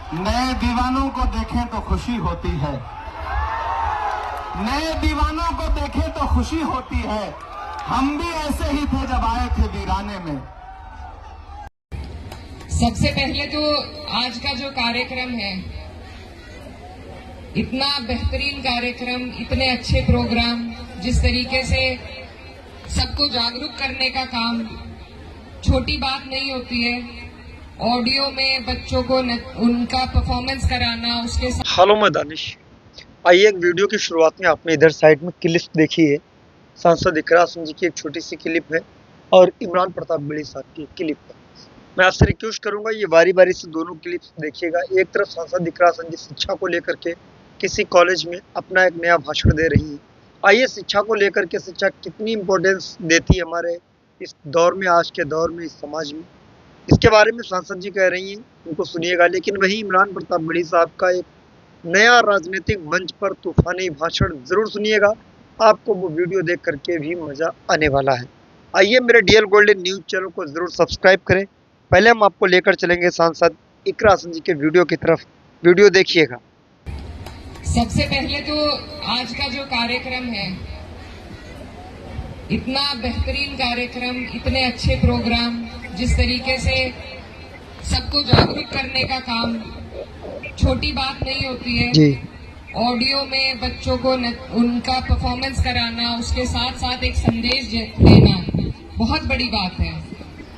नए दीवानों को देखें तो खुशी होती है, नए दीवानों को देखें तो खुशी होती है। हम भी ऐसे ही थे जब आए थे वीराने में। सबसे पहले तो आज का जो कार्यक्रम है, इतना बेहतरीन कार्यक्रम, इतने अच्छे प्रोग्राम, जिस तरीके से सबको जागरूक करने का काम छोटी बात नहीं होती है। ऑडियो में बच्चों को उनका परफॉर्मेंस कराना, उसके साथ। हेलो मैं दानिश। आइए, एक वीडियो की शुरुआत में आपने इधर साइड में क्लिप देखी है। सांसद इकरा सिंह जी की एक छोटी सी क्लिप है और इमरान प्रताप बड़ी साहब की क्लिप है। मैं आपसे रिक्वेस्ट करूंगा, ये बारी बारी से दोनों क्लिप्स देखिएगा। एक तरफ सांसद इकरा सिंह जी शिक्षा को लेकर के किसी कॉलेज में अपना एक नया भाषण दे रही है। आइए, शिक्षा को लेकर के, शिक्षा कितनी इम्पोर्टेंस देती है हमारे इस दौर में, आज के दौर में, इस समाज में, इसके बारे में सांसद जी कह रही हैं, उनको सुनिएगा। लेकिन वही इमरान प्रताप बड़ी साहब का एक नया राजनीतिक मंच पर तूफानी भाषण जरूर सुनिएगा। आपको वो वीडियो देख करके भी मजा आने वाला है। आइए, मेरे डीएल गोल्डन न्यूज चैनल को जरूर सब्सक्राइब करें। पहले हम आपको लेकर चलेंगे सांसद इकरा सिंह जी के वीडियो की तरफ। वीडियो देखिएगा। सबसे पहले तो आज का जो कार्यक्रम है, इतना बेहतरीन कार्यक्रम, इतने अच्छे प्रोग्राम, जिस तरीके से सबको जागरूक करने का काम छोटी बात नहीं होती है जी। ऑडियो में बच्चों को उनका परफॉर्मेंस कराना, उसके साथ साथ एक संदेश देना बहुत बड़ी बात है।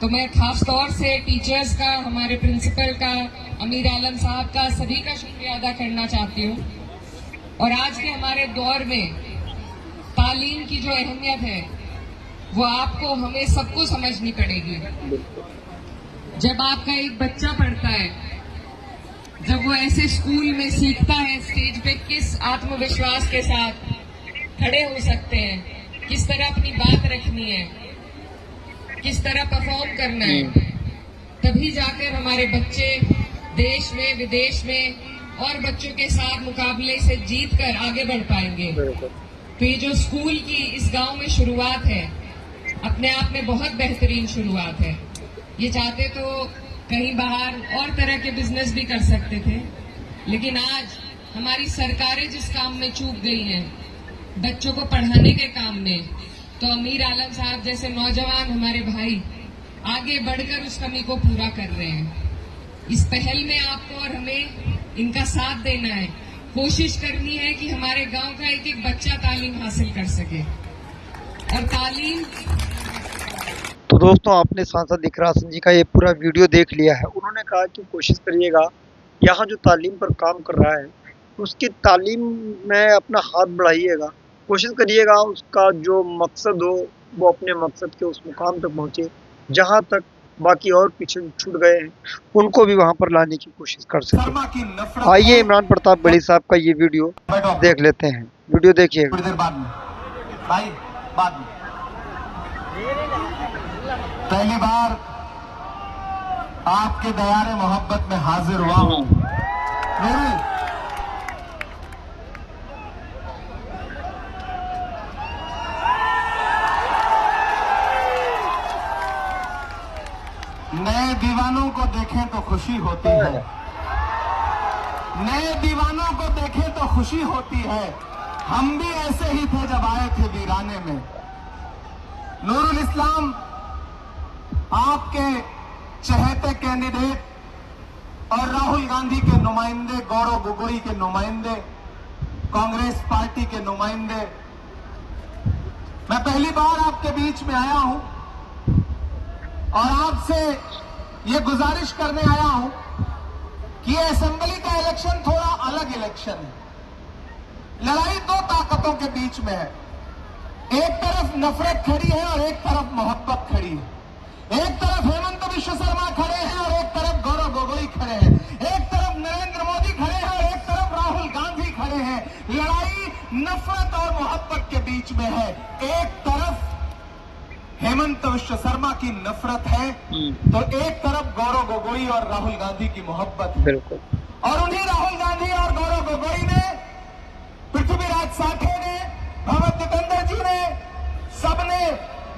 तो मैं खास तौर से टीचर्स का, हमारे प्रिंसिपल का, अमीर आलम साहब का, सभी का शुक्रिया अदा करना चाहती हूँ। और आज के हमारे दौर में तालीम की जो अहमियत है, वो आपको, हमें सबको समझनी पड़ेगी। जब आपका एक बच्चा पढ़ता है, जब वो ऐसे स्कूल में सीखता है स्टेज पे किस आत्मविश्वास के साथ खड़े हो सकते हैं, किस तरह अपनी बात रखनी है, किस तरह परफॉर्म करना है, तभी जाकर हमारे बच्चे देश में, विदेश में और बच्चों के साथ मुकाबले से जीत कर आगे बढ़ पाएंगे। तो ये जो स्कूल की इस गांव में शुरुआत है, अपने आप में बहुत बेहतरीन शुरुआत है। ये चाहते तो कहीं बाहर और तरह के बिजनेस भी कर सकते थे, लेकिन आज हमारी सरकारें जिस काम में चूक गई हैं, बच्चों को पढ़ाने के काम में, तो अमीर आलम साहब जैसे नौजवान हमारे भाई आगे बढ़कर उस कमी को पूरा कर रहे हैं। इस पहल में आपको और हमें इनका साथ देना है। कोशिश करनी है कि हमारे गांव का एक एक बच्चा तालीम हासिल कर सके। और तालीम, तो दोस्तों, आपने सांसद इकरा सिंह जी का ये पूरा वीडियो देख लिया है। उन्होंने कहा कि कोशिश करिएगा, यहाँ जो तालीम पर काम कर रहा है उसकी तालीम में अपना हाथ बढ़ाइएगा। कोशिश करिएगा उसका जो मकसद हो वो अपने मकसद के उस मुकाम तक पहुँचे जहाँ तक बाकी और पीछे छूट गए हैं, उनको भी वहाँ पर लाने की कोशिश कर सके। आइए, इमरान प्रताप बड़ी साहब का ये वीडियो देख लेते हैं। वीडियो देखिएगा। थोड़ी देर बाद में भाई, बाद में पहली बार आपके दयारे मोहब्बत में हाजिर हुआ हूं। नए दीवानों को देखें तो खुशी होती है, नए दीवानों को देखें तो खुशी होती है। हम भी ऐसे ही थे जब आए थे वीराने में। नूरुल इस्लाम आपके चहेते कैंडिडेट और राहुल गांधी के नुमाइंदे, गौरव गोगोई के नुमाइंदे, कांग्रेस पार्टी के नुमाइंदे, मैं पहली बार आपके बीच में आया हूं और आपसे ये गुजारिश करने आया हूं कि ये असेंबली का इलेक्शन थोड़ा अलग इलेक्शन है। लड़ाई दो ताकतों के बीच में है। एक तरफ नफरत खड़ी है और एक तरफ मोहब्बत खड़ी है। एक तरफ हेमंत बिश्व शर्मा खड़े हैं और एक तरफ गौरव गोगोई खड़े हैं। एक तरफ नरेंद्र मोदी खड़े हैं और एक तरफ राहुल गांधी खड़े हैं। लड़ाई नफरत और मोहब्बत के बीच में है। एक तरफ हेमंत बिश्व शर्मा की नफरत है तो एक तरफ गौरव गोगोई और राहुल गांधी की मोहब्बत है। बिल्कुल। और उन्हीं राहुल गांधी और गौरव गोगोई ने, पृथ्वीराज साठे ने, भगत दीपेंद्र जी ने, सबने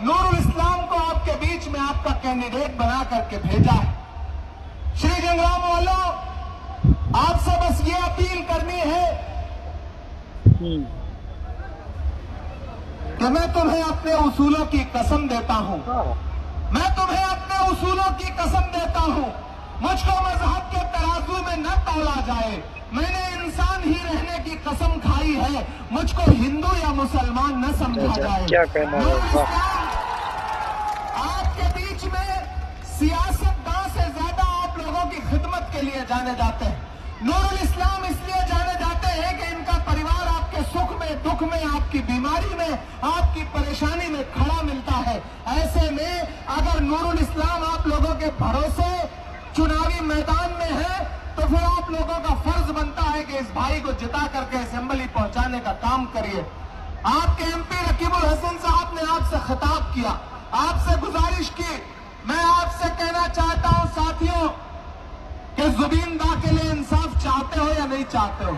नूरुल इस्लाम को आपके बीच में आपका कैंडिडेट बना करके भेजा है। श्री जंगराम वालों, आपसे बस ये अपील करनी है कि मैं तुम्हें अपने उसूलों की कसम देता हूं, मैं तुम्हें अपने उसूलों की कसम देता हूं। मुझको मजहब के तराजू में न तौला जाए, मैंने इंसान ही रहने की कसम खाई है, मुझको हिंदू या मुसलमान न समझा जाए। क्या कहना है? आपके बीच में सियासतदान से ज्यादा आप लोगों की खिदमत के लिए जाने जाते हैं। नूरुल इस्लाम इसलिए जाने जाते हैं कि इनका परिवार आपके सुख में, दुख में, आपकी बीमारी में, आपकी परेशानी में खड़ा मिलता है। ऐसे में अगर नूरुल इस्लाम आप लोगों के भरोसे चुनावी मैदान में है तो फिर आप लोगों का फर्ज बनता है कि इस भाई को जिता करके असेंबली पहुंचाने का काम करिए। आपके एमपी रकीबुल हसन साहब ने आपसे खिताब किया, आपसे गुजारिश की। मैं आपसे कहना चाहता हूं साथियों कि जुबीन दा के लिए इंसाफ चाहते हो या नहीं चाहते हो?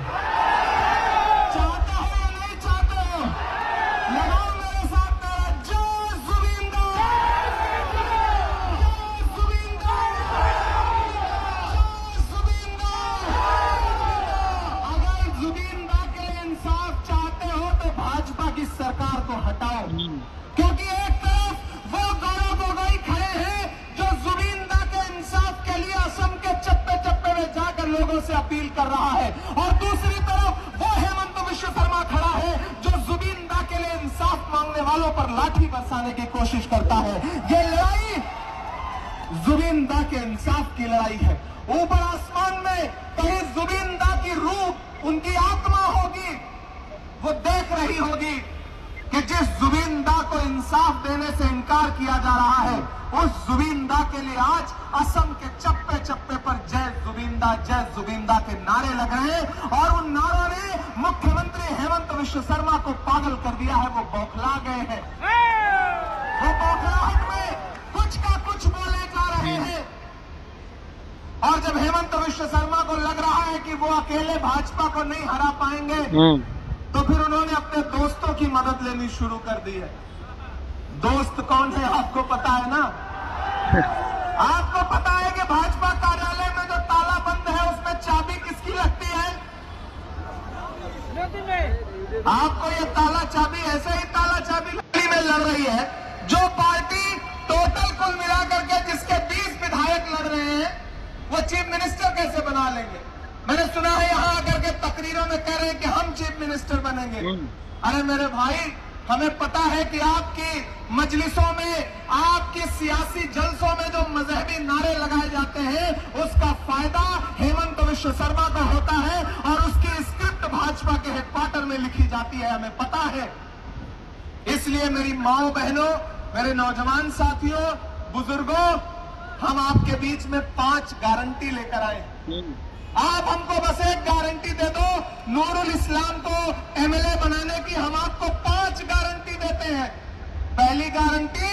चाहते हो या नहीं चाहते हो? लगाओ मेरे साथ नारा, जय जुबीन दा, जय जुबीन दा, जय जुबीन दा। अगर जुबीन दा के लिए इंसाफ चाहते हो तो भाजपा की सरकार को हटाओ, क्योंकि एक तरफ वो गौरव गोगोई खड़े हैं जो जुबीन दा के इंसाफ के लिए असम के चप्पे चप्पे में जाकर लोगों से अपील कर रहा है, और दूसरी तरफ वो हेमंत विश्व शर्मा खड़ा है जो जुबीन दा के लिए इंसाफ मांगने वालों पर लाठी बरसाने की कोशिश करता है। ये लड़ाई जुबीन दा के इंसाफ की लड़ाई है। ऊपर आसमान में कहीं जुबीन दा की रूह, उनकी आत्मा होगी, वो देख रही होगी कि जिस जुबीन दा को इंसाफ देने से इनकार किया जा रहा है, उस जुबीन दा के लिए आज असम के चप्पे चप्पे पर जय जुबीन दा के नारे लग रहे हैं, और उन नारों ने मुख्यमंत्री हेमंत विश्व शर्मा को पागल कर दिया है। वो बौखला गए हैं, वो बौखलाहट में कुछ का कुछ बोले जा रहे हैं। और जब हेमंत विश्व शर्मा को लग रहा है कि वो अकेले भाजपा को नहीं हरा पाएंगे, तो फिर उन्होंने अपने दोस्तों की मदद लेनी शुरू कर दी है। दोस्त कौन है आपको पता है ना? आपको पता है कि भाजपा कार्यालय में जो ताला बंद है उसमें चाबी किसकी लगती है? आपको ये ताला चाबी, ऐसे ही ताला चाबी लड़ाई में लड़ रही है। जो पार्टी टोटल कुल मिलाकर के जिसके 20 विधायक लड़ रहे हैं, वो चीफ मिनिस्टर कैसे बना लेंगे? मैंने सुना है यहाँ आकर के तकरीरों में कह रहे हैं कि हम चीफ मिनिस्टर बनेंगे। अरे मेरे भाई, हमें पता है कि आपकी मजलिसों में, आपके सियासी जलसों में जो मजहबी नारे लगाए जाते हैं, उसका फायदा हेमंत विश्व शर्मा को होता है, और उसकी स्क्रिप्ट भाजपा के हेडक्वार्टर में लिखी जाती है, हमें पता है। इसलिए मेरी माओ बहनों, मेरे नौजवान साथियों, बुजुर्गों, हम आपके बीच में 5 गारंटी लेकर आए। आप हमको बस एक गारंटी दे दो, नूरुल इस्लाम को एमएलए बनाने की हम आपको 5 गारंटी देते हैं। पहली गारंटी,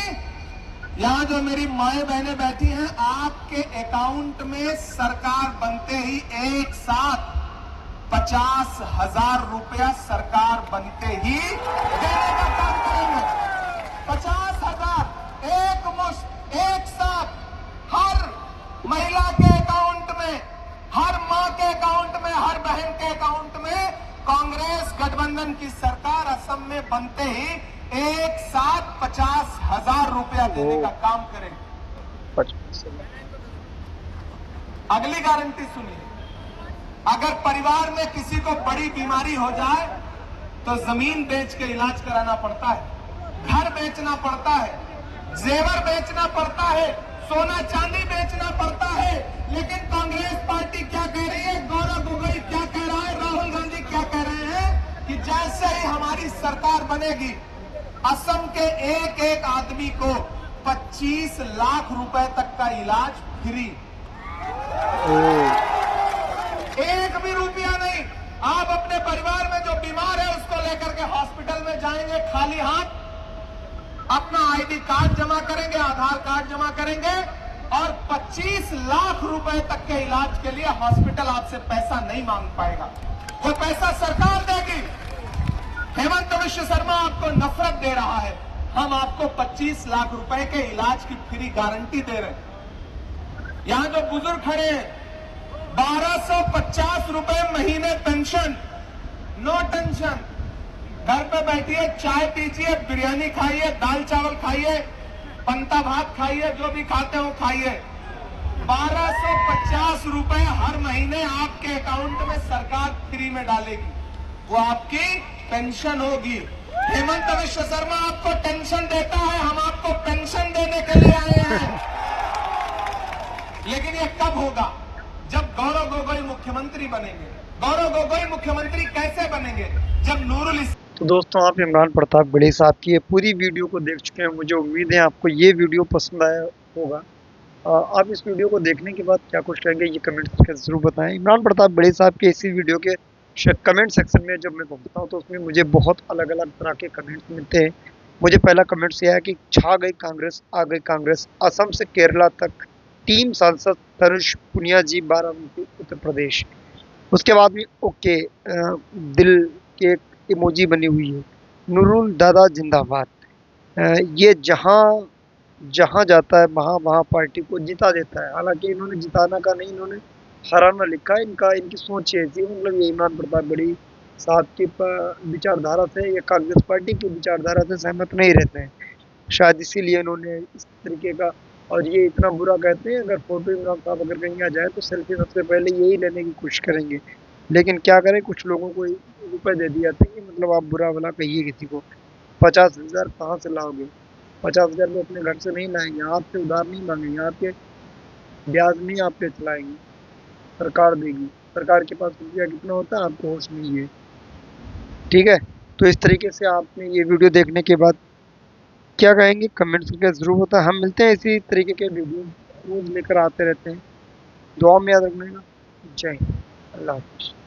यहां जो मेरी माएं बहनें बैठी हैं, आपके अकाउंट में सरकार बनते ही एक साथ 50,000 रुपया सरकार बनते ही देने का काम करेंगे। 50,000 एक मुश्त, एक साथ, हर महिला के अकाउंट में, हर मां के अकाउंट में, हर बहन के अकाउंट में। कांग्रेस गठबंधन की सरकार असम में बनते ही एक साथ 50,000 रुपया देने का काम करेगी। अगली गारंटी सुनिए, अगर परिवार में किसी को बड़ी बीमारी हो जाए तो जमीन बेच के इलाज कराना पड़ता है, घर बेचना पड़ता है, जेवर बेचना पड़ता है, सोना चांदी बेचना पड़ता है। लेकिन कांग्रेस पार्टी क्या कह रही है, गौरव गोगोई क्या कह रहा है, राहुल गांधी क्या कह रहे हैं कि जैसे ही हमारी सरकार बनेगी, असम के एक एक आदमी को 25 लाख रुपए तक का इलाज फ्री, एक भी रुपया नहीं। आप अपने परिवार में जो बीमार है उसको लेकर के हॉस्पिटल में जाएंगे खाली हाथ, अपना आईडी कार्ड जमा करेंगे, आधार कार्ड जमा करेंगे, और 25 लाख रुपए तक के इलाज के लिए हॉस्पिटल आपसे पैसा नहीं मांग पाएगा, वो पैसा सरकार देगी। हेमंत विश्व शर्मा आपको नफरत दे रहा है, हम आपको 25 लाख रुपए के इलाज की फ्री गारंटी दे रहे हैं। यहां जो बुजुर्ग खड़े हैं, 1250 रुपए महीने पेंशन, नो टेंशन। घर पे बैठिए, चाय पीजिए, बिरयानी खाइए, दाल चावल खाइए, पंता भात खाइए, जो भी खाते हो खाइए। 1250 रुपए हर महीने आपके अकाउंट में सरकार फ्री में डालेगी, वो आपकी पेंशन होगी। हेमंत विश्व शर्मा आपको टेंशन देता है, हम आपको पेंशन देने के लिए आए हैं। लेकिन ये कब होगा? जब गौरव गोगोई मुख्यमंत्री बनेंगे। गौरव गोगोई मुख्यमंत्री कैसे बनेंगे? जब नूरुल इस्लाम। तो दोस्तों, आप इमरान प्रताप बड़ी साहब की ये पूरी वीडियो को देख चुके हैं। मुझे उम्मीद है आपको ये वीडियो पसंद आया होगा। आप इस वीडियो को देखने के बाद क्या कुछ कहेंगे ये कमेंट करके ज़रूर बताएं। इमरान प्रताप बड़ी साहब के इसी वीडियो के कमेंट सेक्शन में जब मैं पहुंचता हूं तो उसमें मुझे बहुत अलग अलग तरह के कमेंट्स मिलते हैं। मुझे पहला कमेंट्स यह है कि छा गई कांग्रेस, आ गई कांग्रेस, असम से केरला तक, टीम सांसद तरुष पुनिया जी, बाराबंकी उत्तर प्रदेश। उसके बाद में ओके दिल के एक इमोजी बनी हुई है, नूरुल दादा जिंदाबाद। ये जहां जहां जाता है वहां वहां पार्टी को जिता देता है। हालांकि इन्होंने जिताना का नहीं, इन्होंने हराना लिखा है। इनकी सोच ऐसी, मतलब ये इमरान प्रताप बड़ी साहब की विचारधारा से या कांग्रेस पार्टी की विचारधारा से सहमत नहीं रहते हैं, शायद इसीलिए इन्होंने इस तरीके का। और ये इतना बुरा कहते हैं, अगर फोटो इमरान साहब अगर कहीं आ जाए तो सेल्फी सबसे पहले यही लेने की कोशिश करेंगे। लेकिन क्या करें, कुछ लोगों को रुपए दे दिए जाते हैं कि मतलब आप बुरा भला कहिए किसी को। 50,000 कहाँ से लाओगे? 50,000 में अपने घर से नहीं लाएंगे, आपसे उधार नहीं मांगेंगे, आपके ब्याज नहीं आप पे चलाएंगे, सरकार देगी। सरकार के पास रुपया कितना होता है आपको होश नहीं है। ठीक है, तो इस तरीके से आपने ये वीडियो देखने के बाद क्या कहेंगे कमेंट्स करके ज़रूर होता है। हम मिलते हैं इसी तरीके के वीडियो रोज़ लेकर आते रहते हैं। दुआ में याद रखना। जय हिंद, अल्लाह हाफ़िज़।